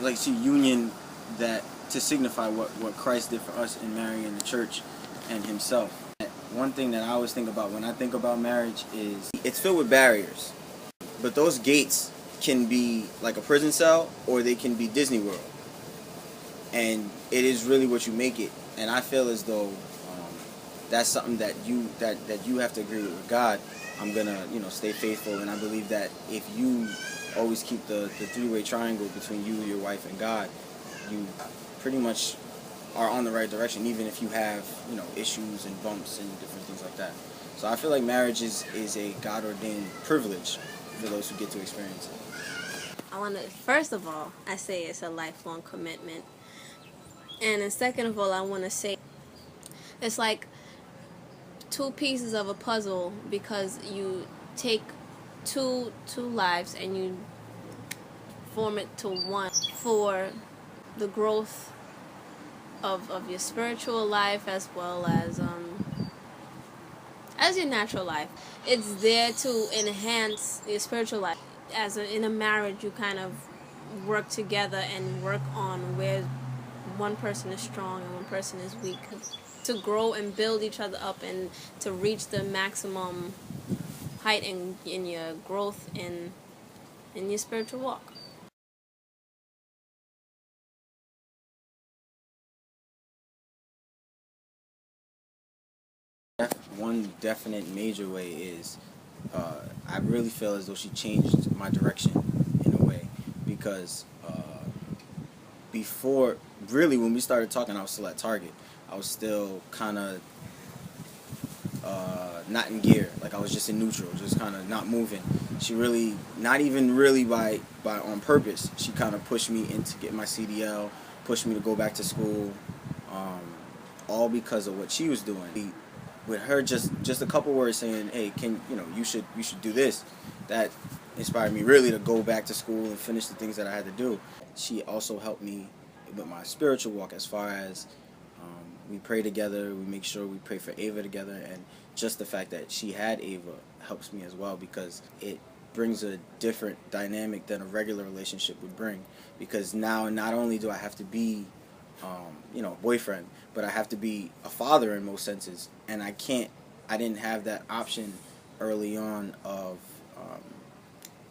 like see union that to signify what Christ did for us in marrying the church and himself. One thing that I always think about when I think about marriage is it's filled with barriers, but those gates can be like a prison cell or they can be Disney World, and it is really what you make it. And I feel as though that's something that you have to agree with God. I'm gonna stay faithful, and I believe that if you always keep the three-way triangle between you, your wife, and God, you pretty much are on the right direction, even if you have issues and bumps and different things like that. So I feel like marriage is a God-ordained privilege for those who get to experience it. First of all, I say it's a lifelong commitment. And then second of all, I want to say it's like two pieces of a puzzle, because you take two lives and you form it to one for the growth of your spiritual life as well as your natural life. It's there to enhance your spiritual life. In a marriage, you kind of work together and work on where one person is strong and one person is weak, to grow and build each other up and to reach the maximum height in your growth in your spiritual walk. One definite major way is I really feel as though she changed my direction in a way, because before, really, when we started talking, I was still at Target. I was still kind of not in gear, like I was just in neutral, just kind of not moving. She really, not even really by on purpose, she kind of pushed me into get my CDL, pushed me to go back to school, all because of what she was doing. With her, just a couple words saying, "Hey, you should do this," that inspired me really to go back to school and finish the things that I had to do. She also helped me with my spiritual walk, as far as we pray together, we make sure we pray for Ava together, and just the fact that she had Ava helps me as well, because it brings a different dynamic than a regular relationship would bring. Because now not only do I have to be boyfriend, but I have to be a father in most senses, and I didn't have that option early on of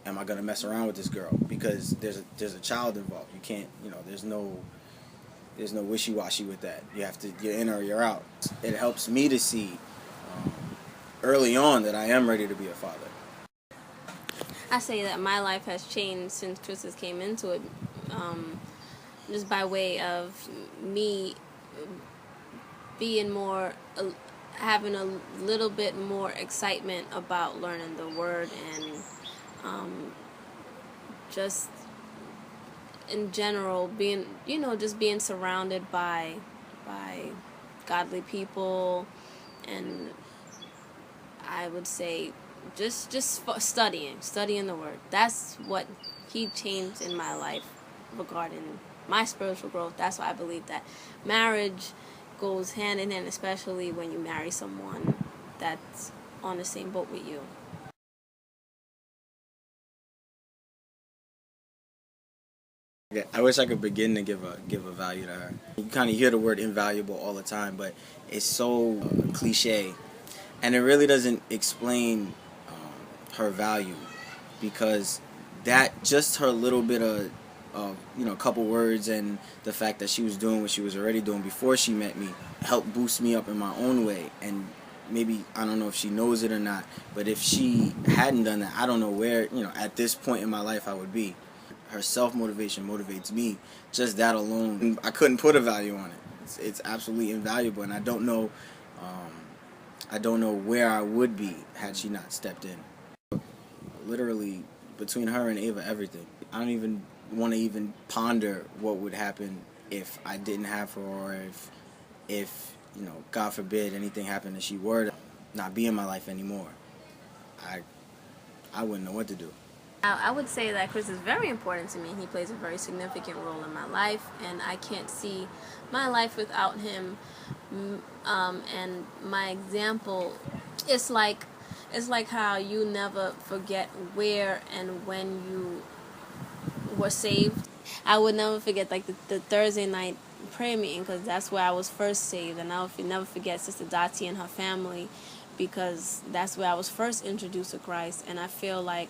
am I gonna mess around with this girl, because there's a child involved. You can't, there's no wishy-washy with that. You're in or you're out. It helps me to see early on that I am ready to be a father. I say that my life has changed since Chris came into it, just by way of me being more, having a little bit more excitement about learning the Word, and just in general being, just being surrounded by godly people, and I would say just studying the Word. That's what He changed in my life regarding my spiritual growth. That's why I believe that marriage goes hand in hand, especially when you marry someone that's on the same boat with you. I wish I could begin to give a value to her. You kind of hear the word invaluable all the time, but it's so cliche, and it really doesn't explain her value, because that just her little bit of couple words, and the fact that she was doing what she was already doing before she met me helped boost me up in my own way. And maybe, I don't know if she knows it or not, but if she hadn't done that, I don't know where at this point in my life I would be. Her self-motivation motivates me. Just that alone, I couldn't put a value on it. It's absolutely invaluable, and I don't know where I would be had she not stepped in. Literally, between her and Ava, everything. I don't even want to even ponder what would happen if I didn't have her, or if God forbid, anything happened and she were to not be in my life anymore. I wouldn't know what to do. I would say that Chris is very important to me. He plays a very significant role in my life, and I can't see my life without him. And my example, it's like how you never forget where and when you were saved. I would never forget like the Thursday night prayer meeting, because that's where I was first saved, and I'll never forget Sister Dottie and her family, because that's where I was first introduced to Christ. And I feel like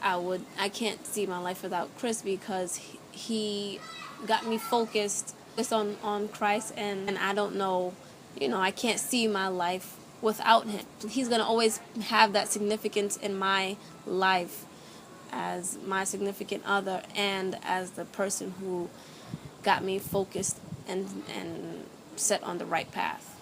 I can't see my life without Chris, because he got me focused on Christ, and I don't know, I can't see my life without him. He's going to always have that significance in my life as my significant other, and as the person who got me focused and set on the right path.